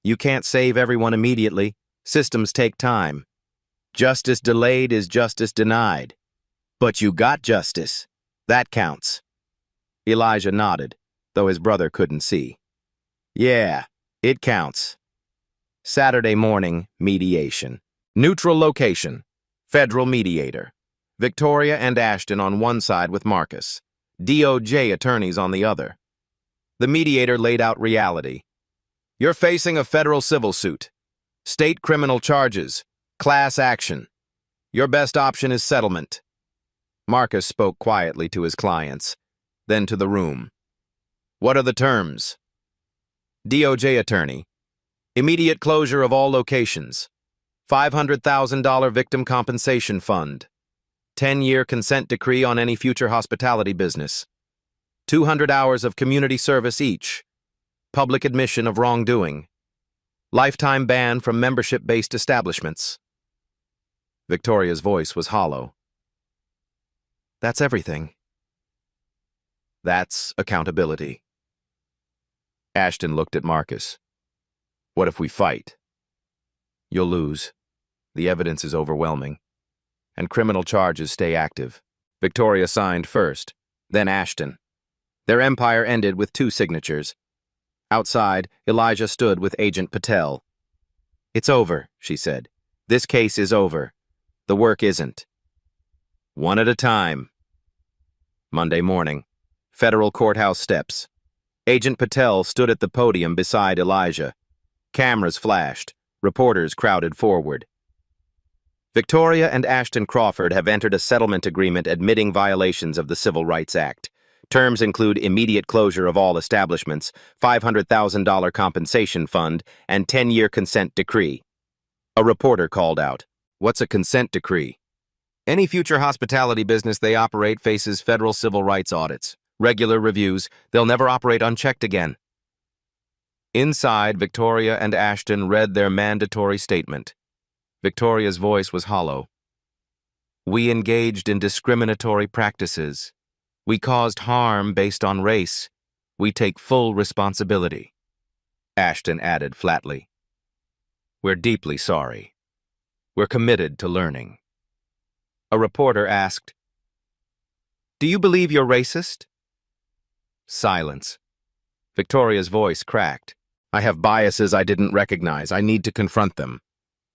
You can't save everyone immediately. Systems take time. Justice delayed is justice denied. But you got justice. That counts. Elijah nodded, though his brother couldn't see. Yeah, it counts. Saturday morning, mediation. Neutral location. Federal mediator. Victoria and Ashton on one side with Marcus. DOJ attorneys on the other. The mediator laid out reality. You're facing a federal civil suit. State criminal charges. Class action. Your best option is settlement. Marcus spoke quietly to his clients, then to the room. What are the terms? DOJ attorney. Immediate closure of all locations. $500,000 victim compensation fund. 10-year consent decree on any future hospitality business. 200 hours of community service each. Public admission of wrongdoing. Lifetime ban from membership-based establishments. Victoria's voice was hollow. That's everything. That's accountability. Ashton looked at Marcus. What if we fight? You'll lose. The evidence is overwhelming. And criminal charges stay active. Victoria signed first, then Ashton. Their empire ended with 2 signatures. Outside, Elijah stood with Agent Patel. It's over, she said. This case is over. The work isn't. One at a time. Monday morning, federal courthouse steps. Agent Patel stood at the podium beside Elijah. Cameras flashed. Reporters crowded forward. Victoria and Ashton Crawford have entered a settlement agreement admitting violations of the Civil Rights Act. Terms include immediate closure of all establishments, $500,000 compensation fund, and 10-year consent decree. A reporter called out, "What's a consent decree?" Any future hospitality business they operate faces federal civil rights audits, regular reviews. They'll never operate unchecked again. Inside, Victoria and Ashton read their mandatory statement. Victoria's voice was hollow. We engaged in discriminatory practices. We caused harm based on race. We take full responsibility. Ashton added flatly. We're deeply sorry. We're committed to learning. A reporter asked, Do you believe you're racist? Silence. Victoria's voice cracked. I have biases I didn't recognize. I need to confront them.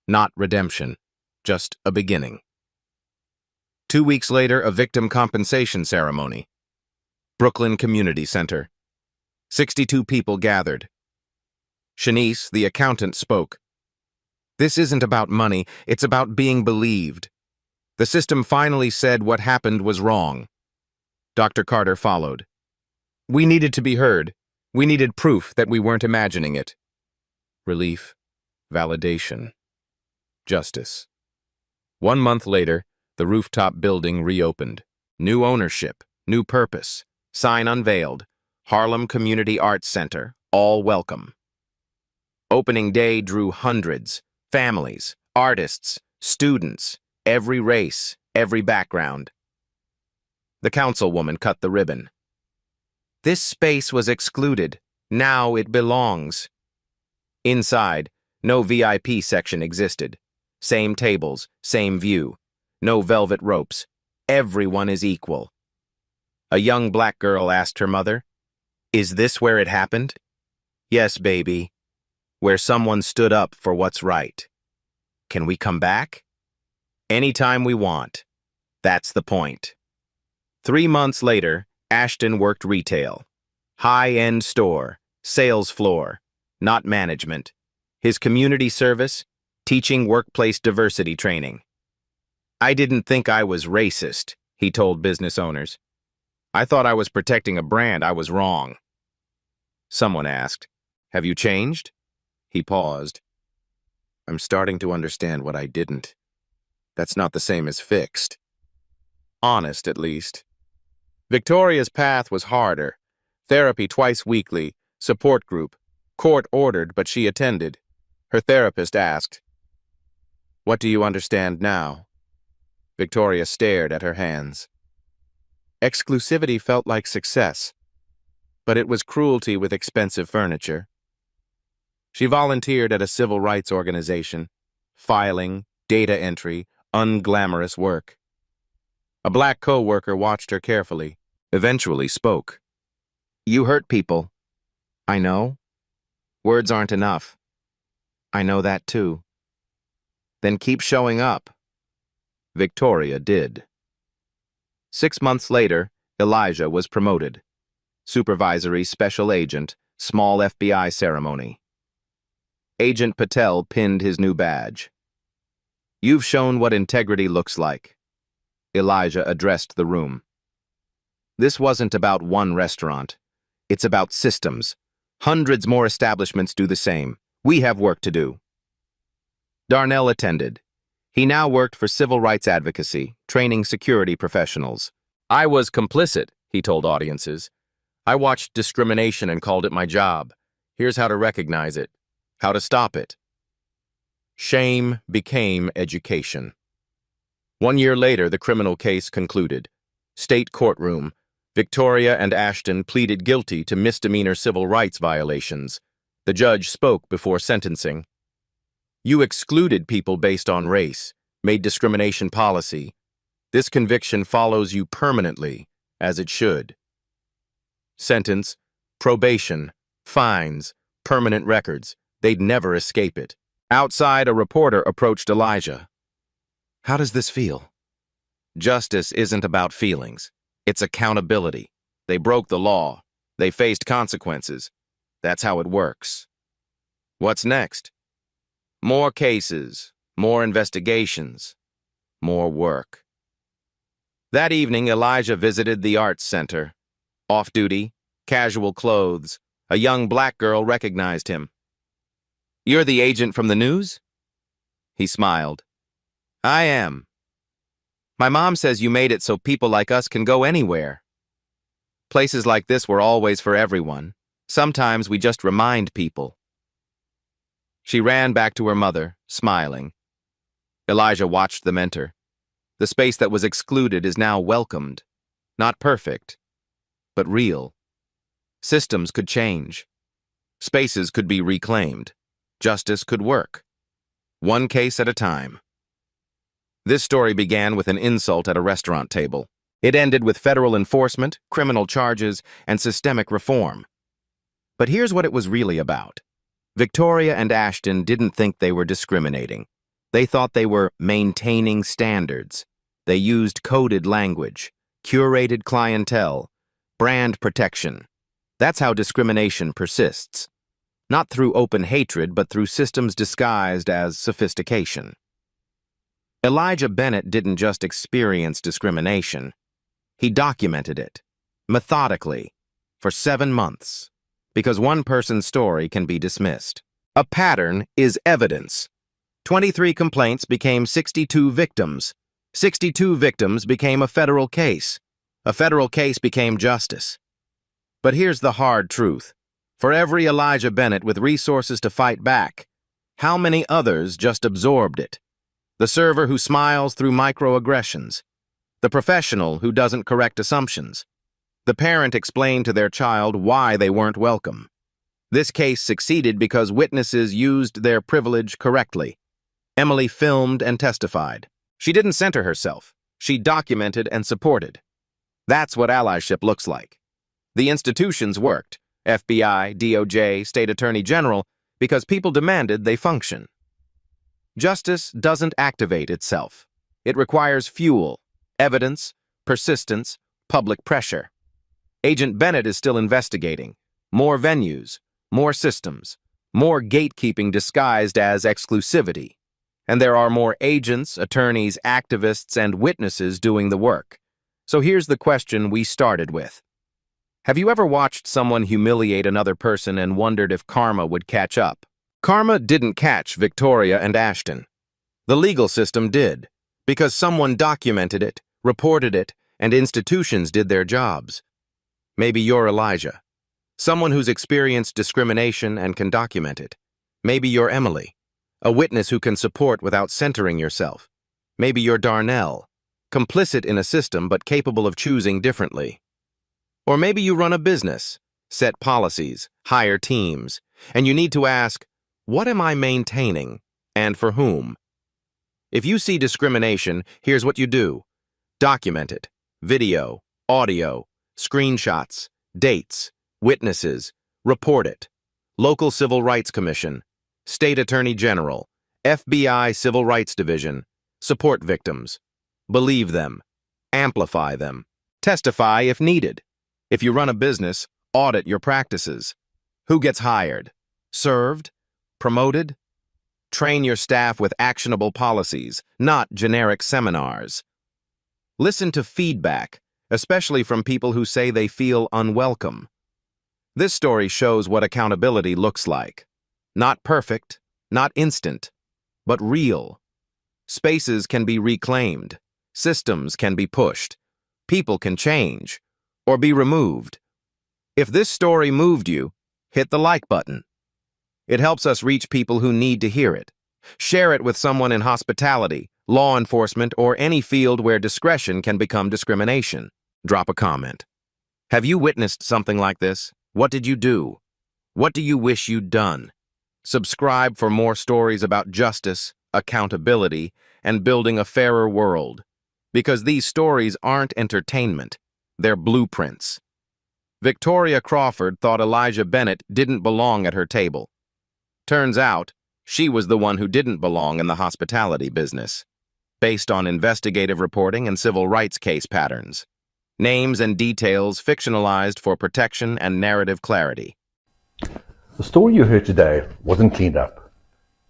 Not redemption, just a beginning. 2 weeks later, a victim compensation ceremony. Brooklyn Community Center. 62 people gathered. Shanice, the accountant, spoke. This isn't about money, it's about being believed. The system finally said what happened was wrong. Dr. Carter followed. We needed to be heard. We needed proof that we weren't imagining it. Relief, validation, justice. 1 month later, the rooftop building reopened. New ownership, new purpose, sign unveiled, Harlem Community Arts Center, all welcome. Opening day drew hundreds, families, artists, students, every race, every background. The councilwoman cut the ribbon. This space was excluded. Now it belongs. Inside, no VIP section existed. Same tables, same view. No velvet ropes. Everyone is equal. A young black girl asked her mother, Is this where it happened? Yes, baby. Where someone stood up for what's right. Can we come back? Anytime we want. That's the point. 3 months later, Ashton worked retail. High-end store, sales floor, not management. His community service, teaching workplace diversity training. I didn't think I was racist, he told business owners. I thought I was protecting a brand. I was wrong. Someone asked, Have you changed? He paused. I'm starting to understand what I didn't. That's not the same as fixed. Honest, at least. Victoria's path was harder. Therapy twice weekly, support group, court-ordered, but she attended. Her therapist asked, What do you understand now? Victoria stared at her hands. Exclusivity felt like success, but it was cruelty with expensive furniture. She volunteered at a civil rights organization, filing, data entry, unglamorous work. A black co-worker watched her carefully, eventually spoke. You hurt people. I know. Words aren't enough. I know that too. Then keep showing up. Victoria did. 6 months later, Elijah was promoted. Supervisory special agent, small FBI ceremony. Agent Patel pinned his new badge. "You've shown what integrity looks like." Elijah addressed the room. "This wasn't about one restaurant. It's about systems. Hundreds more establishments do the same. We have work to do." Darnell attended. He now worked for civil rights advocacy, training security professionals. "I was complicit," he told audiences. "I watched discrimination and called it my job. Here's how to recognize it, how to stop it." Shame became education. 1 year later, the criminal case concluded. State courtroom. Victoria and Ashton pleaded guilty to misdemeanor civil rights violations. The judge spoke before sentencing. "You excluded people based on race, made discrimination policy. This conviction follows you permanently, as it should." Sentence: probation, fines, permanent records. They'd never escape it. Outside, a reporter approached Elijah. "How does this feel?" "Justice isn't about feelings. It's accountability. They broke the law. They faced consequences. That's how it works." "What's next?" "More cases, more investigations, more work." That evening, Elijah visited the Arts Center. Off-duty, casual clothes, a young black girl recognized him. "You're the agent from the news?" He smiled. "I am. My mom says you made it so people like us can go anywhere. Places like this were always for everyone. Sometimes we just remind people." She ran back to her mother, smiling. Elijah watched them enter. The space that was excluded is now welcomed. Not perfect, but real. Systems could change. Spaces could be reclaimed. Justice could work. One case at a time. This story began with an insult at a restaurant table. It ended with federal enforcement, criminal charges, and systemic reform. But here's what it was really about. Victoria and Ashton didn't think they were discriminating. They thought they were maintaining standards. They used coded language, curated clientele, brand protection. That's how discrimination persists. Not through open hatred, but through systems disguised as sophistication. Elijah Bennett didn't just experience discrimination. He documented it, methodically, for 7 months, because one person's story can be dismissed. A pattern is evidence. 23 complaints became 62 victims. 62 victims became a federal case. A federal case became justice. But here's the hard truth. For every Elijah Bennett with resources to fight back, how many others just absorbed it? The server who smiles through microaggressions. The professional who doesn't correct assumptions. The parent explained to their child why they weren't welcome. This case succeeded because witnesses used their privilege correctly. Emily filmed and testified. She didn't center herself. She documented and supported. That's what allyship looks like. The institutions worked, FBI, DOJ, State Attorney General, because people demanded they function. Justice doesn't activate itself. It requires fuel, evidence, persistence, public pressure. Agent Bennett is still investigating. More venues, more systems, more gatekeeping disguised as exclusivity. And there are more agents, attorneys, activists, and witnesses doing the work. So here's the question we started with. Have you ever watched someone humiliate another person and wondered if karma would catch up? Karma didn't catch Victoria and Ashton. The legal system did, because someone documented it, reported it, and institutions did their jobs. Maybe you're Elijah, someone who's experienced discrimination and can document it. Maybe you're Emily, a witness who can support without centering yourself. Maybe you're Darnell, complicit in a system but capable of choosing differently. Or maybe you run a business, set policies, hire teams, and you need to ask, what am I maintaining, and for whom? If you see discrimination, here's what you do. Document it. Video, audio, screenshots, dates, witnesses, report it. Local Civil Rights Commission, State Attorney General, FBI Civil Rights Division, support victims. Believe them. Amplify them. Testify if needed. If you run a business, audit your practices. Who gets hired? Served? promoted? Train your staff with actionable policies, not generic seminars. Listen to feedback, especially from people who say they feel unwelcome. This story shows what accountability looks like. Not perfect, not instant, but real. Spaces can be reclaimed, systems can be pushed, people can change, or be removed. If this story moved you, hit the like button. It helps us reach people who need to hear it. Share it with someone in hospitality, law enforcement, or any field where discretion can become discrimination. Drop a comment. Have you witnessed something like this? What did you do? What do you wish you'd done? Subscribe for more stories about justice, accountability, and building a fairer world. Because these stories aren't entertainment, they're blueprints. Victoria Crawford thought Elijah Bennett didn't belong at her table. Turns out, she was the one who didn't belong in the hospitality business, based on investigative reporting and civil rights case patterns. Names and details fictionalized for protection and narrative clarity. The story you heard today wasn't cleaned up.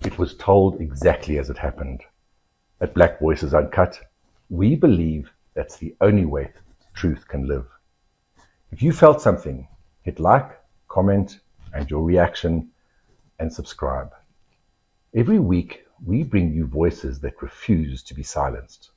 It was told exactly as it happened. At Black Voices Uncut, we believe that's the only way truth can live. If you felt something, hit like, comment, and your reaction, and subscribe. Every week, we bring you voices that refuse to be silenced.